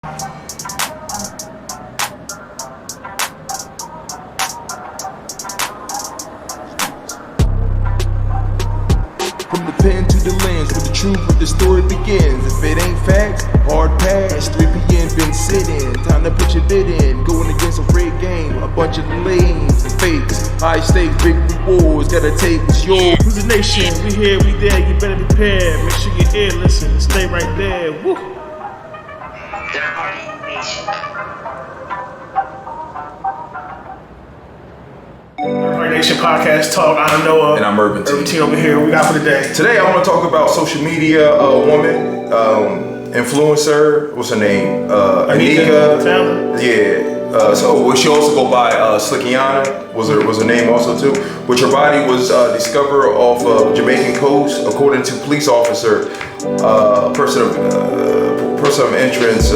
From the pen to the lens, with the truth, where the story begins. If it ain't facts, hard pass. 3 p.m. been sitting, time to put your bid in. Going against a red game, a bunch of lanes and fakes. High stakes, big rewards, gotta take what's yours. Who's the nation? We here, we there. You better prepare. Make sure you're here, listen, stay right there. Woo. Third Party Nation. Third Party Nation podcast talk. I'm Noah. And I'm Urban T. Urban T over here. What we got for today? Today I want to talk about social media, woman, influencer, what's her name? Anika. Taylor? Yeah. So she also go by Slickiana was her name also too. Which her body was discovered off of Jamaican coast, according to police officer, person of entrance,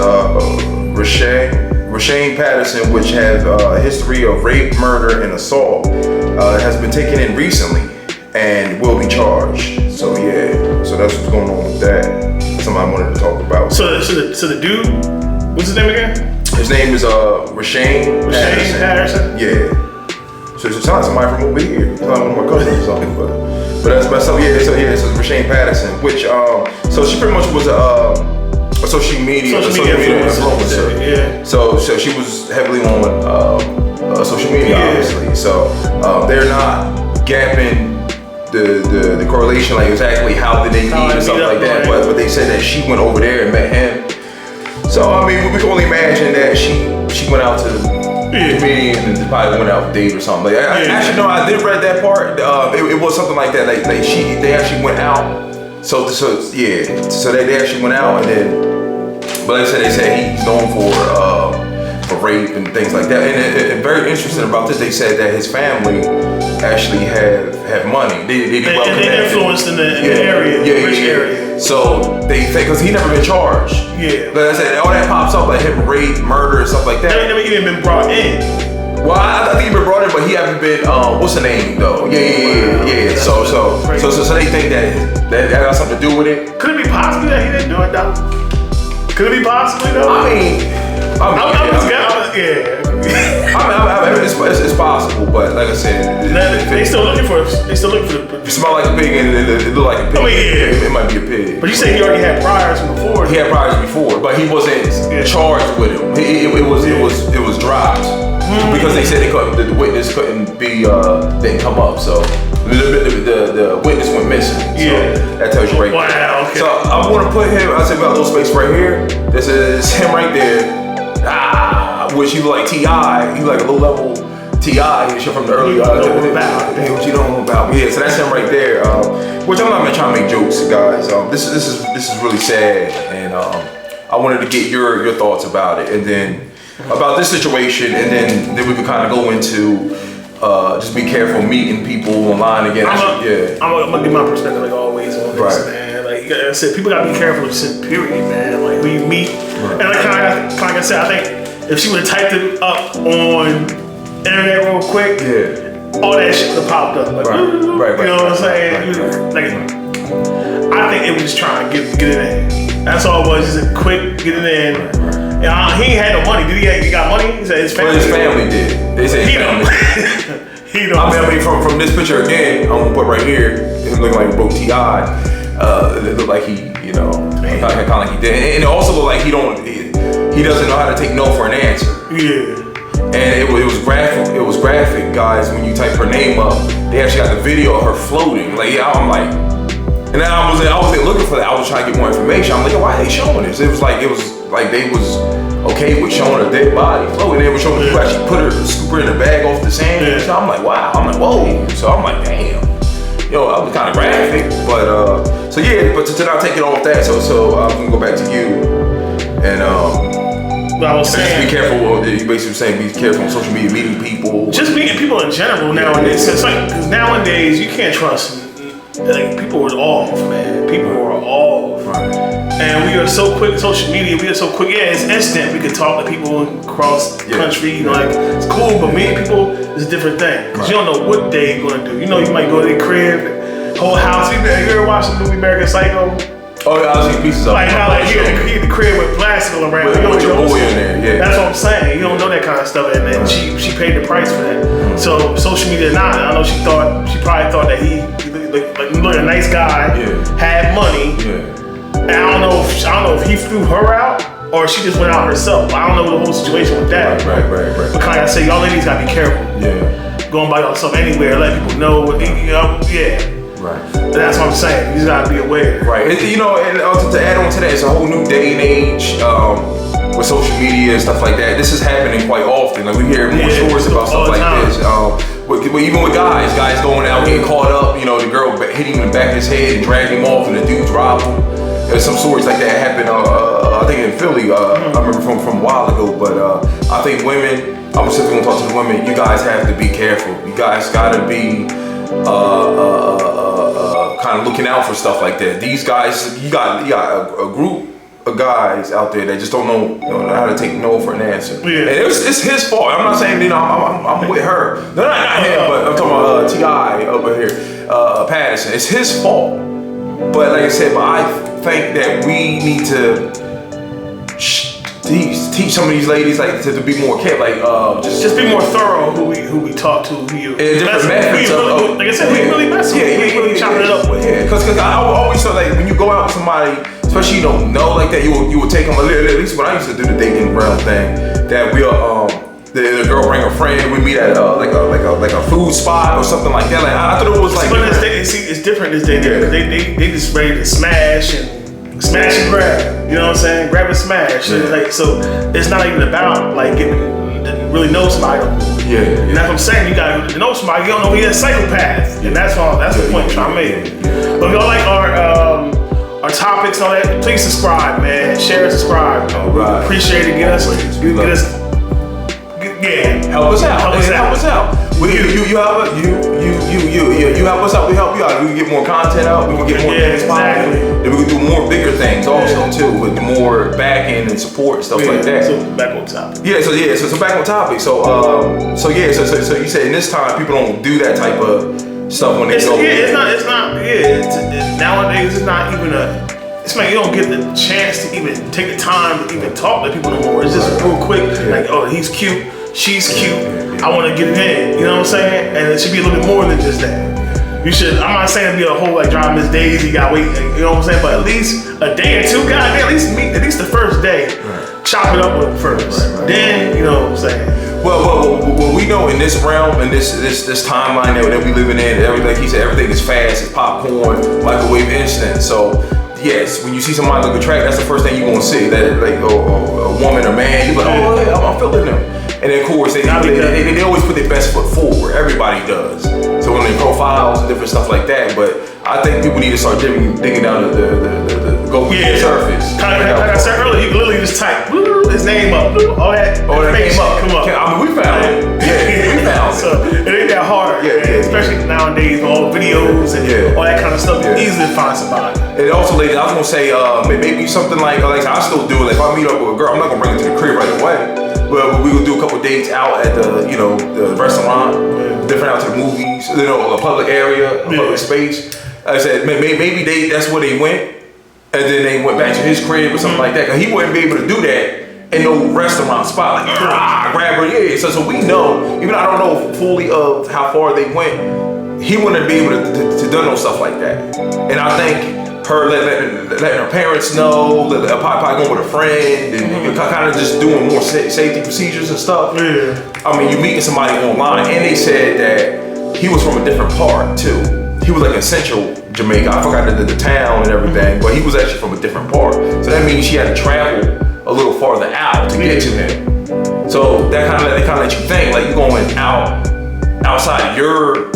Rashane Patterson, which has a history of rape, murder, and assault, has been taken in recently and will be charged. So yeah, so that's what's going on with that. Somebody wanted to talk about. So the dude, what's his name again? His name is Rashane Patterson. Yeah. So it sounds like somebody from over here. It's not one of my cousins or something, but that's so yeah. So Rashane Patterson, which so she pretty much was a social media influencer. Yeah. So she was heavily on social media, obviously. So they're not gapping the correlation, like exactly how did they meet or something like that. But they said that she went over there and met him. So I mean, we can only imagine that she went out to the comedian and probably went out with Dave or something. Like, actually, no, I did read that part. It was something like that. Like they actually went out. So they actually went out and then, but like I said, they said he's known for rape and things like that. And very interesting about this, they said that his family actually have money. They influenced in the area, rich area. So they think, because he never been charged. Yeah. Like I said, all that pops up, like him rape, murder, and stuff like that. They never even been brought in. Well, I think he been brought in, but he haven't been. What's the name though? Yeah. So they think that got something to do with it. Could it be possibly that he didn't do it though? Could it be possibly though? I mean, it's possible, but like I said, they still looking for the. It smell like a pig and it look like a pig. I mean, it might be a pig. But you said he already had priors from before. He had priors before, but he wasn't charged with him. It was dropped because they said the witness couldn't be didn't come up, so the witness went missing. So that tells you right there. Wow. Okay. So I want to put him. I said about a little space right here. This is him right there. Which he look like T.I. He like a low level T.I. Shit from the early. What you know about? Yeah, so that's him right there. Which I'm not even trying to make jokes, guys. This is really sad, and I wanted to get your thoughts about it, and then about this situation, and then we could kind of go into just be careful meeting people online again. I'm gonna give my perspective like always on this, man. Like I said, people gotta be careful just period, man. Like who you meet, and like kind of like I said, I think if she would have typed it up on internet real quick, all that shit would have popped up. Like, you know what I'm saying? Like, I think it was just trying to get it in. That's all it was, just a quick get it in. And he ain't had no money. Did he got money? He said his family. Well, his family did. They said his family. He don't. I mean, from this picture again, I'm gonna put right here, him looking like broke T.I. It looked like he, kind of like he did, and it also looked like he doesn't know how to take no for an answer. Yeah. And it was graphic. It was graphic, guys. When you type her name up, they actually got the video of her floating. Like I'm like, and then I was looking for that. I was trying to get more information. I'm like, why are they showing this? It was like they was okay with showing her dead body floating. They were showing people actually scoop her in the bag off the sand. Yeah. So I'm like, wow. I'm like, whoa. So I'm like, damn. I was kind of graphic, but but to not take it off that. So I'm gonna go back to you and I was saying, just be careful. You basically saying be careful on social media, meeting people. Just meeting people in general nowadays. It's like, because nowadays you can't trust. Like people are off, man. People are off. Right. And we are so quick. Social media, we are so quick. Yeah, it's instant. We can talk to people across the country. Like it's cool, but meeting people is a different thing. Because you don't know what day you're gonna do. You might go to their crib, whole house. You ever watch the movie American Psycho? Oh yeah, I've seen pieces of like how like he had the crib with plastic all around. With your boy in there, yeah. That's what I'm saying. You don't know that kind of stuff, and then she paid the price for that. So social media not. I know she probably thought that he looked a nice guy, had money. Yeah. And I don't know if he flew her out or she just went out herself. I don't know the whole situation with that. Right. But kind of say y'all ladies gotta be careful. Yeah. Going by yourself anywhere, let people know. Right. That's what I'm saying. You just gotta be aware. Right. And, and also to add on to that, it's a whole new day and age with social media and stuff like that. This is happening quite often. Like we hear more stories about stuff like this. Even with guys going out getting caught up. The girl hit him in the back of his head and dragged him off, and the dude dropped him. There's some stories like that happened. I think in Philly. I remember from a while ago. But I think women. I'm specifically gonna talk to the women. You guys have to be careful. You guys gotta be. Kind of looking out for stuff like that. These guys, you got a group of guys out there that just don't know how to take no for an answer. Yeah. And it's his fault. I'm not saying I'm with her. No, not him, but I'm talking about T.I. over here, Patterson. It's his fault. But like I said, I think that we need to teach some of these ladies to be more careful, just be more thorough who we talk to, who you different methods like I said, we really mess with, we really chopping it up with. Yeah, because I always feel like when you go out with somebody, especially you don't know like that, you will take them a little. At least when I used to do the dating realm thing, that we'll the girl bring a friend, we meet at like a food spot or something like that. Like I thought it was like. But it's different this day. They just ready to smash and grab, you know what I'm saying? Grab and smash. Yeah. So it's not even about getting to really know somebody. Yeah. And that's what I'm saying. You gotta know somebody. You don't know he's a psychopath, and that's the point I'm trying to make. But if y'all like our topics and all that, please subscribe, man. Share and subscribe. All right. Appreciate it. Get us. Help us out. You help us out. We help you out. We can get more content out. We can get more things popping. Then we can do more bigger things also too, with more back end and support and stuff like that. So back on topic. So back on topic. So you said in this time people don't do that type of stuff when they go. Nowadays it's not even it's like you don't get the chance to even take the time to even talk to people no more. It's just real quick, like, oh, he's cute, she's cute, I want to get it in, you know what I'm saying? And it should be a little bit more than just that. You should, I'm not saying be a whole driving Miss Daisy, you gotta wait, you know what I'm saying? But at least a day or two, goddamn, at least the first day, chop it up with them first. Then, you know what I'm saying? Well, we know in this realm, in this timeline that we living in, everything, like he said, everything is fast, it's popcorn, microwave instant. So yes, when you see somebody look attractive, that's the first thing you want to see. That a woman or man, you're like, oh yeah, I'm feeling them. And then of course they always put their best foot forward. Everybody does. So when they profiles and different stuff like that. But I think people need to start digging down the surface. Kind of like I said earlier, you can literally just type his name up, all that name up, come up. I mean, we found it. Yeah, we found it. So it ain't that hard. Especially nowadays, all videos and all that kind of stuff. You easily find somebody. And also, ladies, I was gonna say maybe something like I still do it. Like if I meet up with a girl, I'm not gonna bring her to the crib right away. But we will do a couple dates out at the restaurant, different out to the movies, a public area, a public space. Like I said maybe that's where they went, and then they went back to his crib or something like that. Cause he wouldn't be able to do that in no restaurant spot. Like grab her, So we know, even I don't know fully of how far they went, he wouldn't be able to do no stuff like that. And I think her letting her parents know, probably going with a friend, and kind of just doing more safety procedures and stuff. I mean, you meeting somebody online, and they said that he was from a different part too. He was like in central Jamaica. I forgot the town and everything, but he was actually from a different part. So that means she had to travel a little farther out to get to him. So that kind of let you think like you're going outside your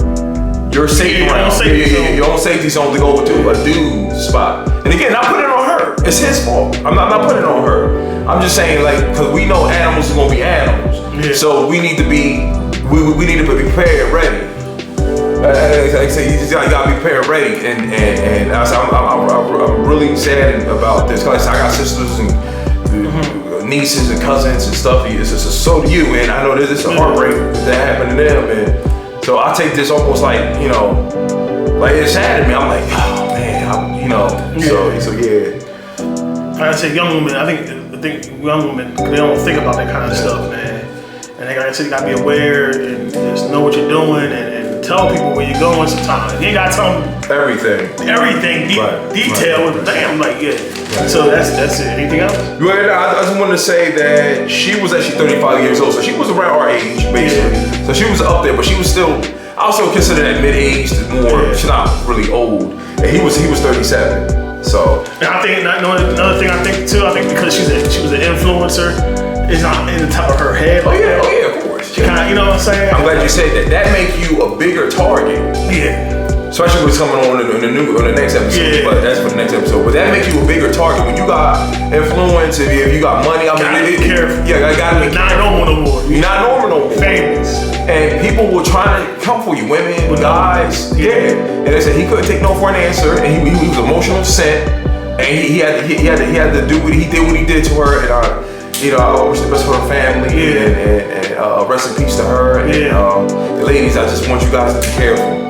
safety realm, your own safety zone to go to a dude's spot. And again, not putting it on her. It's his fault. I'm not putting it on her. I'm just saying because we know animals are gonna be animals. So we need to be prepared, ready. Like I say, you just gotta be prepared, ready. And I'm really sad about this. Cause I got sisters and nieces and cousins and stuff. So do you, and I know this is a heartbreak that happened to them. And so I take this almost like it's sad to me. I'm like, oh man, you know. So yeah. Like I said, young women, I think young women, they don't think about that kind of stuff, man. And like I said, you gotta be aware and just know what you're doing and tell people where you're going sometimes. You ain't gotta tell them Everything. detail. Right. Damn, like, yeah. Right. So that's it. Anything else? Well, I just wanted to say that she was actually 35 years old, so she was around our age, basically. Yeah. So she was up there, but she was still, I also consider that mid-age to more, she's not really old. And he was 37. So. And I think another thing I think too. I think because she was an influencer, it's not in the top of her head. Oh yeah, of course. She kind of, you know what I'm saying? I'm glad you said that. That make you a bigger target. Yeah. Especially what's coming on in the next episode. Yeah. But that's for the next episode. But that makes you a bigger target when you got influence. If you got money, I mean, gotta be careful. Yeah, I gotta be not careful. normal no more. You're not normal no more. Famous. And people were trying to come for you, women, guys. Yeah. And they said he couldn't take no for an answer, and he was emotional sent, and he had to do what he did to her, and I wish the best for her family, and rest in peace to her. And the ladies, I just want you guys to be careful.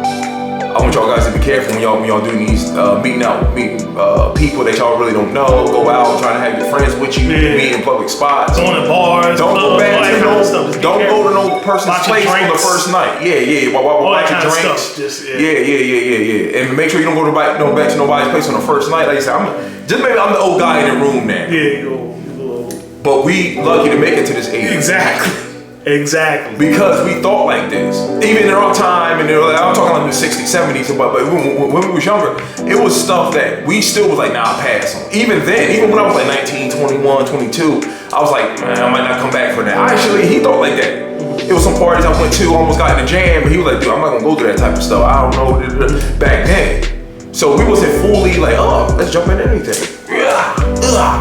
I want y'all guys to be careful when y'all do these meeting people that y'all really don't know. Go out trying to have your friends with you, meet in public spots. Going to bars. Don't go back to no person's place on the first night. Yeah. Watch your drinks. Yeah. And make sure you don't go back to nobody's place on the first night. Like I said, maybe I'm the old guy in the room now. Yeah, you're old. But we lucky to make it to this age. Exactly. Because we thought like this. Even in our time, and I'm talking like the 60s, 70s, but when we was younger, it was stuff that we still was like, nah, pass on. Even then, even when I was like 19, 21, 22, I was like, man, I might not come back for that. He thought like that. It was some parties I went to, almost got in a jam, and he was like, dude, I'm not gonna go through that type of stuff. I don't know, back then. So we wasn't fully like, oh, let's jump into anything.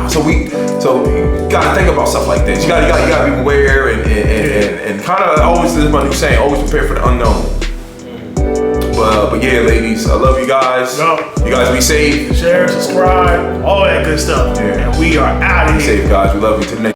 So we gotta think about stuff like this. You gotta be aware and kind of always, this is my new saying, always prepare for the unknown. But yeah, ladies, I love you guys. You guys be safe. Share, subscribe, all that good stuff. Yeah. And we are out of here. Be safe, guys. We love you. To the next.